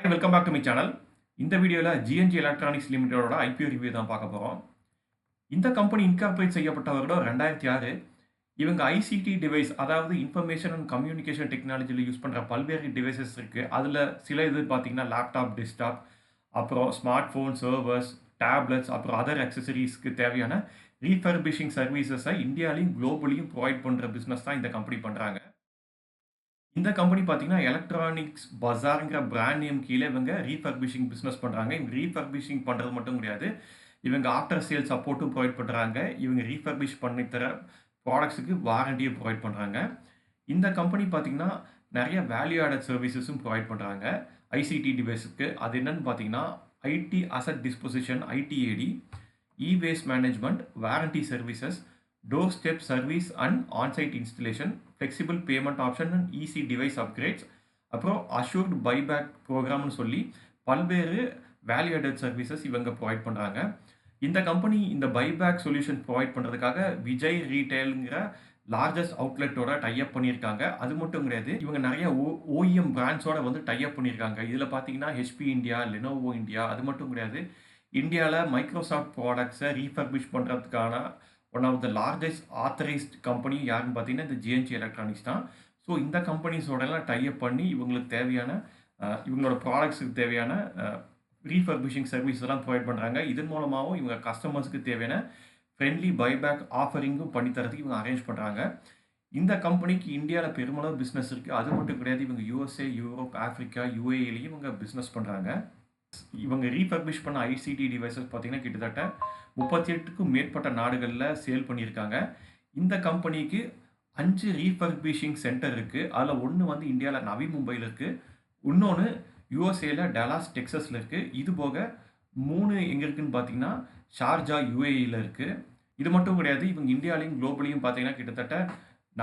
Hi welcome back to my channel. இந்த வீடியோவில் GNG electronics லிமிடெடோட ஐபிஓ ரிவ்யூ தான் பார்க்க போகிறோம். இந்த கம்பெனி இன்கார்பரேட் செய்யப்பட்ட வருடம் 2006. இவங்க ஐசிடி டிவைஸ், அதாவது இன்ஃபர்மேஷன் அண்ட் கம்யூனிகேஷன் டெக்னாலஜியில் யூஸ் பண்ணுற பல்வேறு டிவைசஸ் இருக்குது. அதில் சில இது பார்த்தீங்கன்னா லேப்டாப், டெஸ்க்டாப், அப்புறம் ஸ்மார்ட் ஃபோன், சர்வர்ஸ், டேப்லெட்ஸ், அப்புறம் அதர் அக்சசரிஸ்க்கு தேவையான ரீஃபர்பிஷிங் சர்வீசஸை இந்தியாலையும் குளோபலியும் ப்ரொவைட் பண்ணுற பிஸ்னஸ் தான் இந்த கம்பெனி பண்ணுறாங்க. இந்த கம்பெனி பார்த்தீங்கன்னா எலக்ட்ரானிக்ஸ் பஜார்ங்கிற பிராண்ட் நேம் கீழே இவங்க ரீஃபர்பிஷிங் பிஸ்னஸ் பண்ணுறாங்க. இவங்க ரீஃபர்பிஷிங் பண்ணுறது மட்டும் கிடையாது, இவங்க ஆஃப்டர் சேல் சப்போர்ட்டும் ப்ரொவைட் பண்ணுறாங்க. இவங்க ரீஃபர்பிஷ் பண்ணி தர ப்ராடக்ட்ஸுக்கு வாரண்டியை ப்ரொவைட் பண்ணுறாங்க. இந்த கம்பெனி பார்த்தீங்கன்னா நிறைய வேல்யூ ஆடட் சர்வீசஸும் ப்ரொவைட் பண்ணுறாங்க ஐசிடி டிவைஸுக்கு. அது என்னன்னு பார்த்தீங்கன்னா IT asset disposition, ITAD, e-waste management, warranty services, doorstep service and onsite installation, flexible payment option and easy device upgrades, அப்புறம் அஷ்யூர்டு பைபேக் ப்ரோக்ராம்னு சொல்லி பல்வேறு வேல்யூ ஆடட் சர்வீசஸ் இவங்க ப்ரொவைட் பண்ணுறாங்க. இந்த கம்பெனி இந்த பைபேக் சொல்யூஷன் ப்ரொவைட் பண்ணுறதுக்காக விஜய் ரீட்டைலுங்கிற லார்ஜஸ்ட் அவுட்லெட்டோட டைப் பண்ணியிருக்காங்க. அது மட்டும் கிடையாது, இவங்க நிறைய ஓஇஎம் பிராண்ட்ஸோட வந்து டைப் பண்ணியிருக்காங்க. இதில் பார்த்தீங்கன்னா ஹெச்பி இந்தியா, லெனோவோ இந்தியா, அது மட்டும் கிடையாது, இந்தியாவில் மைக்ரோசாஃப்ட் ப்ராடக்ட்ஸை ரீஃபர்பிஷ் பண்ணுறதுக்கான one of the largest authorised company யாருன்னு பார்த்தீங்கன்னா இந்த ஜிஎன்ஜி எலக்ட்ரானிக்ஸ் தான். ஸோ இந்த கம்பெனிஸோடலாம் டைப் பண்ணி இவங்களுக்கு தேவையான இவங்களோட ப்ராடக்ட்ஸுக்கு தேவையான ரீஃபர்பிஷிங் சர்வீஸ் எல்லாம் ப்ரொவைட் பண்ணுறாங்க. இதன் மூலமாகவும் இவங்க கஸ்டமர்ஸுக்கு தேவையான ஃப்ரெண்ட்லி பைபேக் ஆஃபரிங்கும் பண்ணித்தரதுக்கு இவங்க அரேஞ்ச் பண்ணுறாங்க. இந்த கம்பெனிக்கு இந்தியாவில் பெருமளவு பிஸ்னஸ் இருக்குது. அது மட்டும் கிடையாது, இவங்க யூஎஸ்ஏ, யூரோப், ஆஃப்ரிக்கா, யூஏஇலையும் இவங்க பிஸ்னஸ் பண்ணுறாங்க. இவங்க ரீஃபர்பிஷ் பண்ண ஐசிடி டிவைசஸ் பார்த்தீங்கன்னா கிட்டத்தட்ட 38க்கும் மேற்பட்ட நாடுகளில் சேல் பண்ணியிருக்காங்க. இந்த கம்பெனிக்கு 5 ரீஃபர்பிஷிங் சென்டர் இருக்குது. அதில் ஒன்று வந்து இந்தியாவில் நவி மும்பையில் இருக்குது, இன்னொன்று யூஎஸ்ஏல டலாஸ் டெக்ஸஸில் இருக்குது. இது போக 3 எங்கே இருக்குதுன்னு பார்த்தீங்கன்னா ஷார்ஜா யூஏஇயில் இருக்குது. இது மட்டும் கிடையாது, இவங்க இந்தியாலையும் குளோபலியும் பார்த்தீங்கன்னா கிட்டத்தட்ட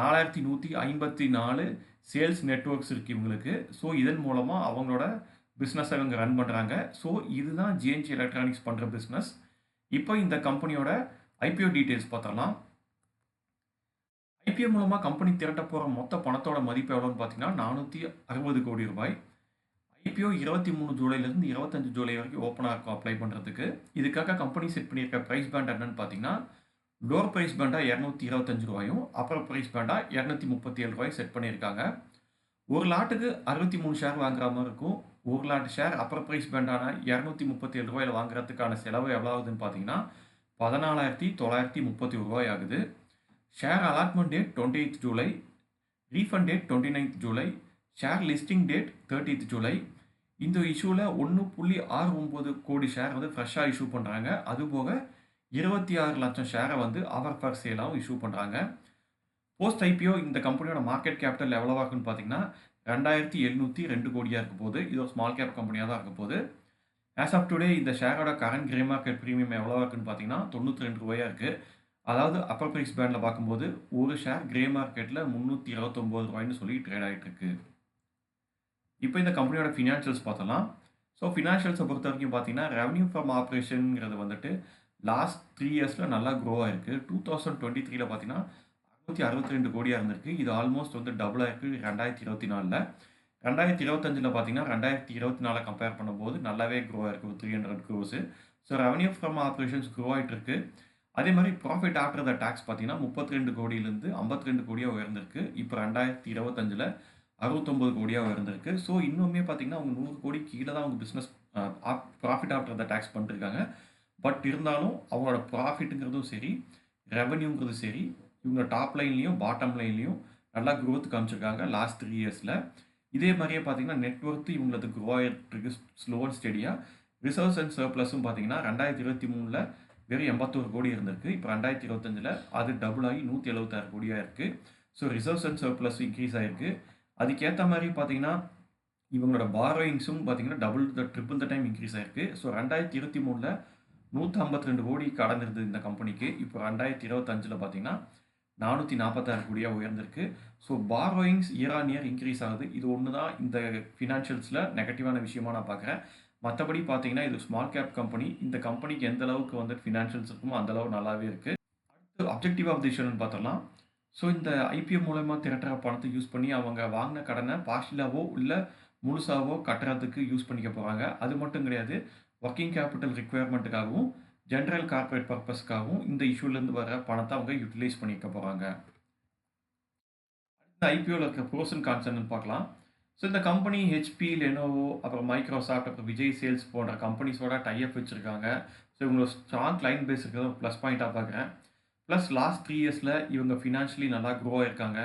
4154 சேல்ஸ் நெட்வொர்க்ஸ் இருக்குது இவங்களுக்கு. ஸோ இதன் மூலமாக அவங்களோட பிஸ்னஸை இவங்க ரன் பண்ணுறாங்க. ஸோ இதுதான் ஜிஎன்ஜி எலக்ட்ரானிக்ஸ் பண்ணுற பிஸ்னஸ். இப்போ இந்த கம்பெனியோட ஐபிஓ டீட்டெயில்ஸ் பார்த்தரலாம். ஐபிஓ மூலமாக கம்பெனி திரட்ட போகிற மொத்த பணத்தோட மதிப்பு எவ்வளோன்னு பார்த்தீங்கன்னா 460 கோடி ரூபாய். ஐபிஓ 23 ஜூலைலேருந்து 25 ஜூலை வரைக்கும் ஓப்பனாக இருக்கும் அப்ளை பண்ணுறதுக்கு. இதுக்காக கம்பெனி செட் பண்ணியிருக்க ப்ரைஸ் பேண்ட் என்னன்னு பார்த்தீங்கன்னா லோவர் ப்ரைஸ் பேண்டாக 225 ரூபாயும், அப்பர் ப்ரைஸ் பேண்டாக 237 ரூபாயும் செட் பண்ணியிருக்காங்க. ஒரு லாட்டுக்கு 63 ஷேர் வாங்குற மாதிரி இருக்கும். ஒரு லாட் ஷேர் அப்பர் ப்ரைஸ் பேண்டான 237 ரூபாயில் வாங்குறதுக்கான செலவு எவ்வளோ ஆகுதுன்னு பார்த்தீங்கன்னா 14,931 ரூபாய் ஆகுது. Share allotment date 28th July, refund date 29th July, share listing date 30th July. இந்த இஷ்யூவில் 1.69 கோடி ஷேர் வந்து ஃப்ரெஷ்ஷாக இஷ்யூ பண்ணுறாங்க. அதுபோக 26 லட்சம் ஷேரை வந்து ஆஃபர் ஃபார் சேலாகவும் இஷ்யூ பண்ணுறாங்க. போஸ்ட் ஐபிஓ இந்த கம்பெனியோட மார்க்கெட் கேபிட்டல் எவ்வளோவா இருக்குன்னு பார்த்தீங்கன்னா 2702 கோடியாக இருக்க போகுது. இது ஒரு ஸ்மால் கேப் கம்பெனியாக தான் இருக்க போகுது. ஆஸ் ஆஃப் டுடே இந்த ஷேரோட கரண்ட் கிரே மார்க்கெட் ப்ரீமியம் எவ்வளோ இருக்குன்னு பார்த்தீங்கன்னா 92 ரூபாயாக இருக்குது. அதாவது அப்பர் ப்ரைஸ் பேண்டில் பார்க்கும்போது ஒரு ஷேர் கிரே மார்க்கெட்டில் 329 ரூபாய்னு சொல்லி ட்ரேட் ஆகிட்டு இருக்கு. இப்போ இந்த கம்பெனியோட ஃபினான்ஷியல்ஸ் பார்த்தலாம். ஸோ ஃபினான்ஷியல்ஸை பொறுத்த வரைக்கும் பார்த்தீங்கன்னா ரெவன்யூ ஃப்ரம் ஆப்ரேஷனுங்கிறது வந்துட்டு லாஸ்ட் 3 இயர்ஸில் நல்லா க்ரோ ஆகிருக்கு. 2023 பார்த்தீங்கன்னா 662 கோடியாக இருந்திருக்கு. இது ஆல்மோஸ்ட் வந்து டபுளாக இருக்குது 2024. 2025 பார்த்தீங்கன்னா 2024 கம்பேர் பண்ணும்போது நல்லாவே க்ரோ ஆகிருக்கு, 300 crores. So revenue from operations grow ஆகிட்டு இருக்கு. அதே மாதிரி ப்ராஃபிட் ஆஃப்டர் த டேக்ஸ் பார்த்தீங்கன்னா 32 கோடியிலேருந்து 52 கோடியாக உயர்ந்திருக்கு. இப்போ 2025 69 கோடியாக உயர்ந்திருக்கு. ஸோ இன்னுமே பார்த்தீங்கன்னா அவங்க 100 கோடி கீழே தான் அவங்க business profit after the tax பண்ணிருக்காங்க. பட் இருந்தாலும் அவங்களோட ப்ராஃபிட்டுங்கிறதும் சரி, ரெவன்யூங்கிறதும் சரி, இவங்க டாப் லைன்லையும் பாட்டம் லைன்லையும் நல்லா க்ரோத் காமிச்சிருக்காங்க லாஸ்ட் 3 இயர்ஸில். இதே மாதிரியே பார்த்தீங்கன்னா நெட்ஒர்த்து இவங்களது க்ரோ ஆகிட்டு ஸ்லோ அண்ட் ஸ்டெடியாக. ரிசர்வ்ஸ் அண்ட் சர்ப்ளஸும் பார்த்தீங்கன்னா 2023 வெறும் 81 கோடி இருந்திருக்கு. இப்போ 2025 அது டபுள் ஆகி 176 கோடியாக இருக்குது. So reserves and surplus increase ஆகிருக்கு. அதுக்கேற்ற மாதிரி பார்த்தீங்கன்னா இவங்களோட பாரோயிங்ஸும் பார்த்தீங்கன்னா ட்ரிபிள் த டைம் இன்க்ரீஸ் ஆகிருக்கு. ஸோ 2023 152 கோடி கடன் இருந்தது இந்த கம்பெனிக்கு. இப்போ 2025 பார்த்தீங்கன்னா 446 கோடியாக உயர்ந்திருக்கு. So borrowings year on year increase ஆகுது. இது ஒன்று தான் இந்த ஃபினான்ஷியல்ஸில் நெகட்டிவான விஷயமா நான் பார்க்குறேன். மற்றபடி பார்த்தீங்கன்னா இது ஸ்மால் கேப் கம்பெனி. இந்த கம்பெனிக்கு எந்த அளவுக்கு வந்து ஃபினான்ஷியல்ஸ் இருக்குமோ அந்த அளவு நல்லாவே இருக்குது. அடுத்து அப்ஜெக்டிவ் ஆஃப் தி இஷ்யூன்னு பார்த்தலாம். ஸோ இந்த ஐபிஓ மூலமாக திரட்டுற பணத்தை யூஸ் பண்ணி அவங்க வாங்கின கடனை பார்ஷியலாவோ இல்லை முழுசாவோ கட்டுறதுக்கு யூஸ் பண்ணிக்க போகிறாங்க. அது மட்டும் கிடையாது, ஒர்க்கிங் கேபிட்டல் ரிக்வயர்மெண்ட்டுக்காகவும் ஜென்ரல் கார்ப்பரேட் பர்பஸ்க்காகவும் இந்த இஷ்யூலேருந்து வர பணத்தை அவங்க யூட்டிலைஸ் பண்ணிக்க போகிறாங்க. இந்த ஐபிஓவில் இருக்க ப்ரோஸ் அண்ட் கான்ஸ் என்னன்னு பார்க்கலாம். ஸோ இந்த கம்பெனி ஹெச்பி, லெனோவோ, அப்புறம் மைக்ரோசாஃப்ட், அப்புறம் விஜய் சேல்ஸ் போன்ற கம்பெனிஸோட டைப் வச்சுருக்காங்க. ஸோ இவங்களோட ஸ்ட்ராங் கிளைண்ட் பேஸ் இருக்கிறது ப்ளஸ் பாயிண்ட்டாக பார்க்குறேன். ப்ளஸ் லாஸ்ட் 3 இயர்ஸில் இவங்க ஃபினான்ஷியலி நல்லா க்ரோ ஆயிருக்காங்க.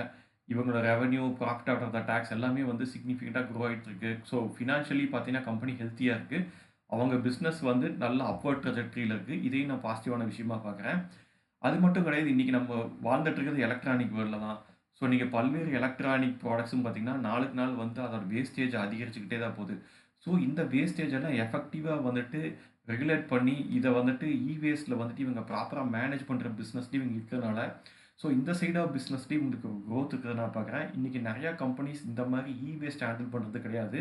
இவங்களோட revenue, profit after the tax எல்லாமே வந்து சிக்னிஃபிகண்ட்டாக க்ரோ ஆகிட்டு இருக்கு. ஸோ ஃபினான்ஷியலி பார்த்தீங்கன்னா கம்பெனி ஹெல்த்தியாக இருக்குது. அவங்க பிஸ்னஸ் வந்து நல்ல அப்வர்ட் ட்ரெஜெக்டரியில் இருக்குது. இதையும் நான் பாசிட்டிவான விஷயமா பார்க்குறேன். அது மட்டும் கிடையாது, இன்றைக்கி நம்ம வாழ்ந்துட்டு இருக்கிறது எலக்ட்ரானிக் வேர்ல்டில் தான். ஸோ நீங்கள் பல்வேறு எலக்ட்ரானிக் ப்ராடக்ட்ஸும் பார்த்தீங்கன்னா நாளுக்கு நாள் வந்து அதோட வேஸ்டேஜ் அதிகரிச்சுக்கிட்டே தான் போகுது. ஸோ இந்த வேஸ்டேஜ் எல்லாம் எஃபெக்டிவாக வந்துட்டு ரெகுலேட் பண்ணி இதை வந்துட்டு வேஸ்ட்டில் வந்துட்டு இவங்க ப்ராப்பராக மேனேஜ் பண்ணுற பிஸ்னஸ்லேயும் இவங்க இருக்கிறதுனால, ஸோ இந்த சைட் ஆஃப் பிஸ்னஸ்லேயும் இவங்களுக்கு க்ரோத் இருக்கிறத நான் பார்க்குறேன். இன்றைக்கி நிறையா கம்பெனிஸ் இந்த மாதிரி வேஸ்ட் ஹேண்டில் பண்ணுறது கிடையாது.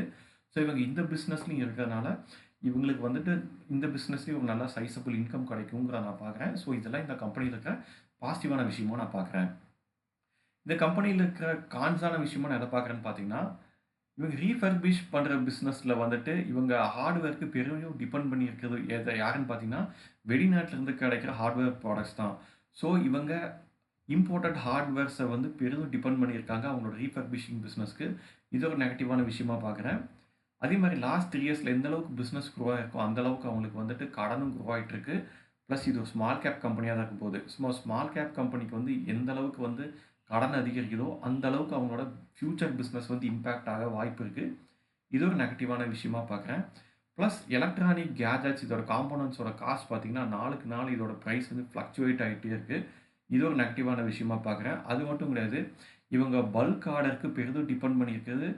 ஸோ இவங்க இந்த பிஸ்னஸ்லையும் இருக்கிறதுனால இவங்களுக்கு வந்துட்டு இந்த பிஸ்னஸ்லேயும் ஒரு நல்ல சைஸபிள் இன்கம் கிடைக்குங்கிறத நான் பார்க்குறேன். ஸோ இதெல்லாம் இந்த கம்பெனியில் இருக்கிற பாசிட்டிவான விஷயமும் நான் பார்க்குறேன். இந்த கம்பெனியில் இருக்கிற கான்ஸான விஷயமா நான் எதை பார்க்குறேன்னு பார்த்தீங்கன்னா, இவங்க ரீஃபர்பிஷ் பண்ணுற பிஸ்னஸில் வந்துட்டு இவங்க ஹார்ட்வேருக்கு பெரும் டிபெண்ட் பண்ணி இருக்கிறது யாருன்னு பார்த்தீங்கன்னா, வெளிநாட்டிலேருந்து கிடைக்கிற ஹார்ட்வேர் ப்ராடக்ட்ஸ் தான். ஸோ இவங்க இம்போர்ட்டட் ஹார்ட்வேர்ஸை வந்து பெரிதும் டிபெண்ட் பண்ணியிருக்காங்க அவங்களோட ரீஃபர்பிஷிங் பிஸ்னஸ்க்கு. இது ஒரு நெகட்டிவான விஷயமா பார்க்குறேன். அதே மாதிரி லாஸ்ட் 3 இயர்ஸில் எந்த அளவுக்கு பிஸ்னஸ் க்ரோ ஆகிருக்கோ அந்தளவுக்கு அவங்களுக்கு வந்துட்டு கடனும் க்ரோ ஆகிட்டு இருக்கு. ப்ளஸ் இது ஒரு ஸ்மால் கேப் கம்பெனியாக தான் இருக்கும் போது ஸ்மால் கேப் கம்பெனிக்கு வந்து எந்த அளவுக்கு வந்து கடன் அதிகரிக்குதோ அந்த அளவுக்கு அவங்களோட ஃப்யூச்சர் பிஸ்னஸ் வந்து இம்பேக்ட் ஆக வாய்ப்பு இருக்குது. இது ஒரு நெகட்டிவான விஷயமா பார்க்குறேன். ப்ளஸ் எலக்ட்ரானிக் கேஜெட்ஸ் இதோட காம்போனன்ட்ஸோட காஸ்ட் பார்த்தீங்கன்னா நாளுக்கு நாள் இதோட ப்ரைஸ் வந்து ஃப்ளக்சுவேட் ஆகிட்டே இருக்குது. இது ஒரு நெகட்டிவான விஷயமா பார்க்குறேன். அது மட்டும் கிடையாது, இவங்க பல்க் ஆர்டருக்கு பெரிதும் டிபெண்ட் பண்ணியிருக்கிறது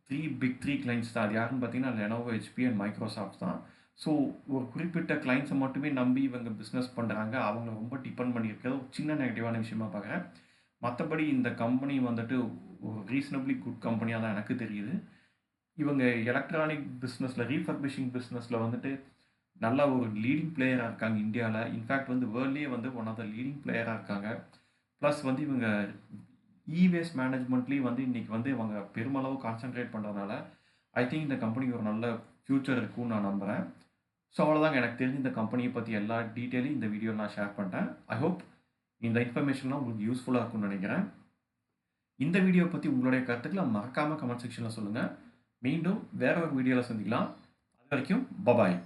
3 கிளைண்ட்ஸ் தான். அது யாருன்னு பார்த்தீங்கன்னா லெனோவோ, ஹெச்பி அண்ட் மைக்ரோசாஃப்ட் தான். ஸோ ஒரு குறிப்பிட்ட கிளைண்ட்ஸை மட்டுமே நம்பி இவங்க பிஸ்னஸ் பண்ணுறாங்க. அவங்க ரொம்ப டிபெண்ட் பண்ணியிருக்கிறது ஒரு சின்ன நெகட்டிவான விஷயமா பார்க்குறேன். மற்றபடி இந்த கம்பெனி வந்துட்டு ஒரு ரீசனபிளி குட் கம்பெனியாக தான் எனக்கு தெரியுது. இவங்க எலக்ட்ரானிக் பிஸ்னஸில் ரீஃபர்பிஷிங் பிஸ்னஸில் வந்துட்டு நல்ல ஒரு லீடிங் பிளேயராக இருக்காங்க இந்தியாவில். இன்ஃபேக்ட் வந்து வேர்ல்ட்லேயே வந்து ஒன் ஆஃப் த லீடிங் பிளேயராக இருக்காங்க. ப்ளஸ் வந்து இவங்க வேஸ்ட் மேனேஜ்மெண்ட்லேயும் வந்து இன்றைக்கி வந்து இவங்க பெருமளவு கான்சென்ட்ரேட் பண்ணுறதுனால ஐ திங்க் இந்த கம்பெனிக்கு ஒரு நல்ல ஃப்யூச்சர் இருக்கும்னு நான் நம்புகிறேன். ஸோ அவ்வளோதாங்க, எனக்கு தெரிஞ்ச இந்த கம்பெனியை பற்றி எல்லா டீட்டெயிலையும் இந்த வீடியோவில் நான் ஷேர் பண்ணிட்டேன். ஐ ஹோப் இந்த இன்ஃபர்மேஷன்லாம் உங்களுக்கு யூஸ்ஃபுல்லாக இருக்கும்னு நினைக்கிறேன். இந்த வீடியோ பற்றி உங்களுடைய கருத்துக்களை மறக்காமல் கமெண்ட் செக்ஷனில் சொல்லுங்கள். மீண்டும் வேற ஒரு வீடியோவில் சந்திக்கலாம். அது வரைக்கும் பபாய்.